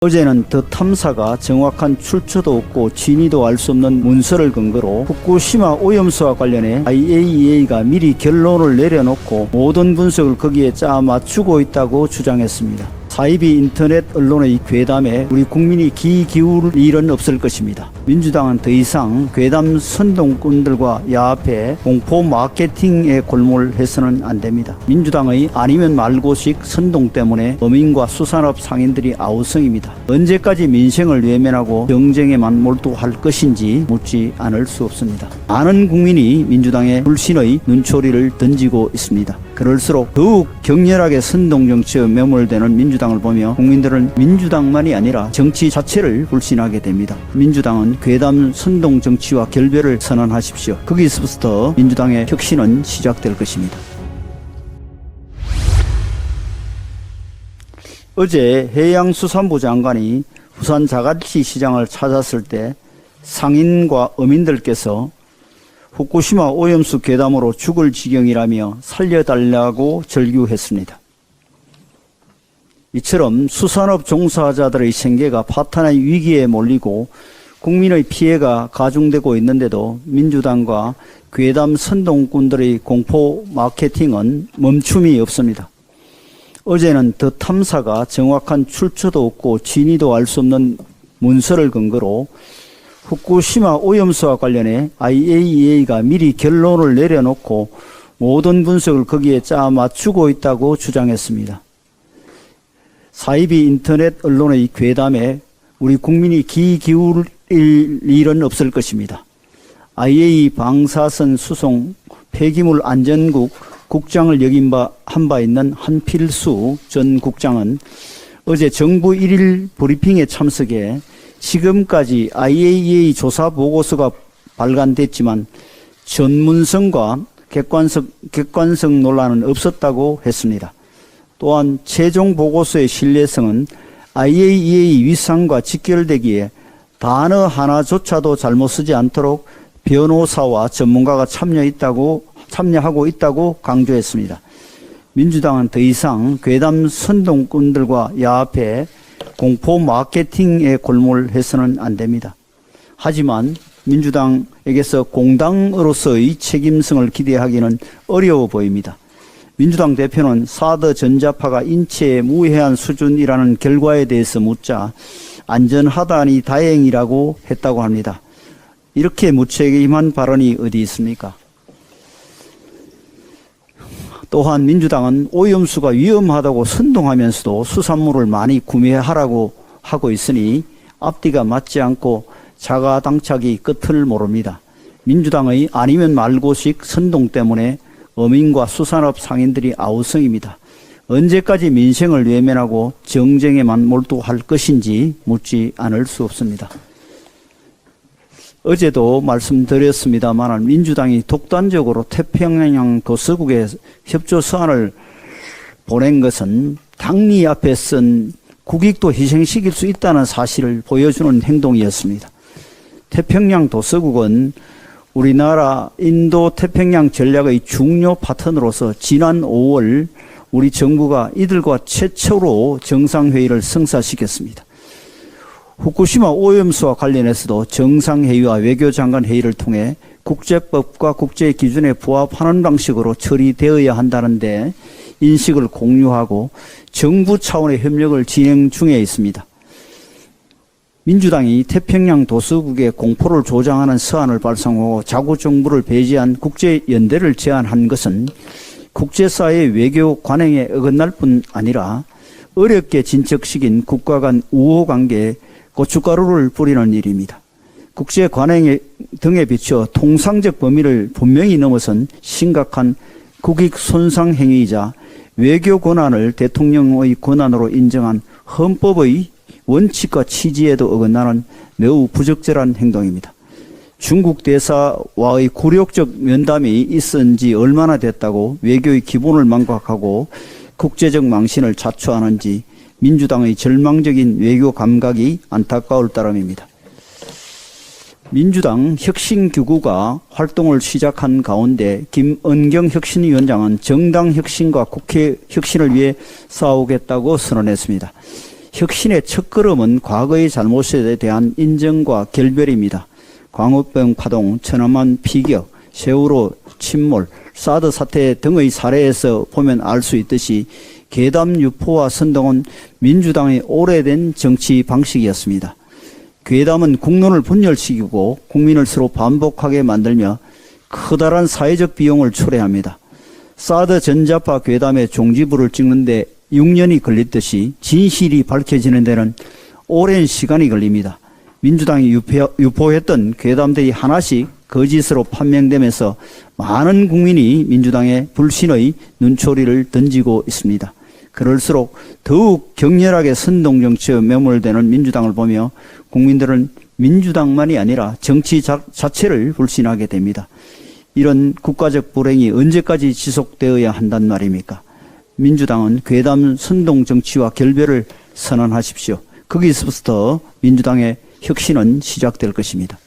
어제는 더 탐사가 정확한 출처도 없고 진위도 알 수 없는 문서를 근거로 후쿠시마 오염수와 관련해 IAEA가 미리 결론을 내려놓고 모든 분석을 거기에 짜 맞추고 있다고 주장했습니다. 사이비 인터넷 언론의 괴담에 우리 국민이 귀 기울일 일은 없을 것입니다. 민주당은 더 이상 괴담 선동꾼들과 야합해 공포 마케팅에 골몰해서는 안 됩니다. 민주당의 아니면 말고식 선동 때문에 어민과 수산업 상인들이 아우성입니다. 언제까지 민생을 외면하고 정쟁에만 몰두할 것인지 묻지 않을 수 없습니다. 많은 국민이 민주당의 불신의 눈초리를 던지고 있습니다. 그럴수록 더욱 격렬하게 선동정치에 매몰되는 민주당을 보며 국민들은 민주당만이 아니라 정치 자체를 불신하게 됩니다. 민주당은 괴담 선동정치와 결별을 선언하십시오. 거기서부터 민주당의 혁신은 시작될 것입니다. 어제 해양수산부 장관이 부산 자갈치 시장을 찾았을 때 상인과 어민들께서 후쿠시마 오염수 괴담으로 죽을 지경이라며 살려달라고 절규했습니다. 이처럼 수산업 종사자들의 생계가 파탄의 위기에 몰리고 국민의 피해가 가중되고 있는데도 민주당과 괴담 선동꾼들의 공포 마케팅은 멈춤이 없습니다. 어제는 더 탐사가 정확한 출처도 없고 진위도 알 수 없는 문서를 근거로 후쿠시마 오염수와 관련해 IAEA가 미리 결론을 내려놓고 모든 분석을 거기에 짜 맞추고 있다고 주장했습니다. 사이비 인터넷 언론의 괴담에 우리 국민이 귀 기울일 일은 없을 것입니다. IAEA 방사선 수송 폐기물 안전국 국장을 역임 한 바 있는 한필수 전 국장은 어제 정부 1일 브리핑에 참석해 지금까지 IAEA 조사 보고서가 발간됐지만 전문성과 객관성 논란은 없었다고 했습니다. 또한 최종 보고서의 신뢰성은 IAEA 위상과 직결되기에 단어 하나조차도 잘못 쓰지 않도록 변호사와 전문가가 참여하고 있다고 강조했습니다. 민주당은 더 이상 괴담 선동꾼들과 야합해 공포 마케팅에 골몰해서는 안 됩니다. 하지만 민주당에게서 공당으로서의 책임성을 기대하기는 어려워 보입니다. 민주당 대표는 사드 전자파가 인체에 무해한 수준이라는 결과에 대해서 묻자 안전하다니 다행이라고 했다고 합니다. 이렇게 무책임한 발언이 어디 있습니까? 또한 민주당은 오염수가 위험하다고 선동하면서도 수산물을 많이 구매하라고 하고 있으니 앞뒤가 맞지 않고 자가당착이 끝을 모릅니다. 민주당의 아니면 말고식 선동 때문에 어민과 수산업 상인들이 아우성입니다. 언제까지 민생을 외면하고 정쟁에만 몰두할 것인지 묻지 않을 수 없습니다. 어제도 말씀드렸습니다만 민주당이 독단적으로 태평양 도서국에 협조 서한을 보낸 것은 당리 앞에 쓴 국익도 희생시킬 수 있다는 사실을 보여주는 행동이었습니다. 태평양 도서국은 우리나라 인도 태평양 전략의 중요 파트너로서 지난 5월 우리 정부가 이들과 최초로 정상회의를 성사시켰습니다. 후쿠시마 오염수와 관련해서도 정상회의와 외교장관 회의를 통해 국제법과 국제기준에 부합하는 방식으로 처리되어야 한다는데 인식을 공유하고 정부 차원의 협력을 진행 중에 있습니다. 민주당이 태평양 도서국에 공포를 조장하는 서한을 발송하고 자국 정부를 배제한 국제연대를 제안한 것은 국제사회의 외교 관행에 어긋날 뿐 아니라 어렵게 진척시킨 국가 간 우호관계에 고춧가루를 뿌리는 일입니다. 국제 관행 등에 비추어 통상적 범위를 분명히 넘어선 심각한 국익 손상 행위이자 외교 권한을 대통령의 권한으로 인정한 헌법의 원칙과 취지에도 어긋나는 매우 부적절한 행동입니다. 중국 대사와의 굴욕적 면담이 있은 지 얼마나 됐다고 외교의 기본을 망각하고 국제적 망신을 자초하는지 민주당의 절망적인 외교 감각이 안타까울 따름입니다. 민주당 혁신기구가 활동을 시작한 가운데 김은경 혁신위원장은 정당 혁신과 국회 혁신을 위해 싸우겠다고 선언했습니다. 혁신의 첫걸음은 과거의 잘못에 대한 인정과 결별입니다. 광우병 파동, 천안함 피격, 세월호 침몰, 사드 사태 등의 사례에서 보면 알 수 있듯이 괴담 유포와 선동은 민주당의 오래된 정치 방식이었습니다. 괴담은 국론을 분열시키고 국민을 서로 반복하게 만들며 커다란 사회적 비용을 초래합니다. 사드 전자파 괴담의 종지부를 찍는데 6년이 걸렸듯이 진실이 밝혀지는 데는 오랜 시간이 걸립니다. 민주당이 유포했던 괴담들이 하나씩 거짓으로 판명되면서 많은 국민이 민주당의 불신의 눈초리를 던지고 있습니다. 그럴수록 더욱 격렬하게 선동정치에 매몰되는 민주당을 보며 국민들은 민주당만이 아니라 정치 자체를 불신하게 됩니다. 이런 국가적 불행이 언제까지 지속되어야 한단 말입니까? 민주당은 괴담 선동정치와 결별을 선언하십시오. 거기서부터 민주당의 혁신은 시작될 것입니다.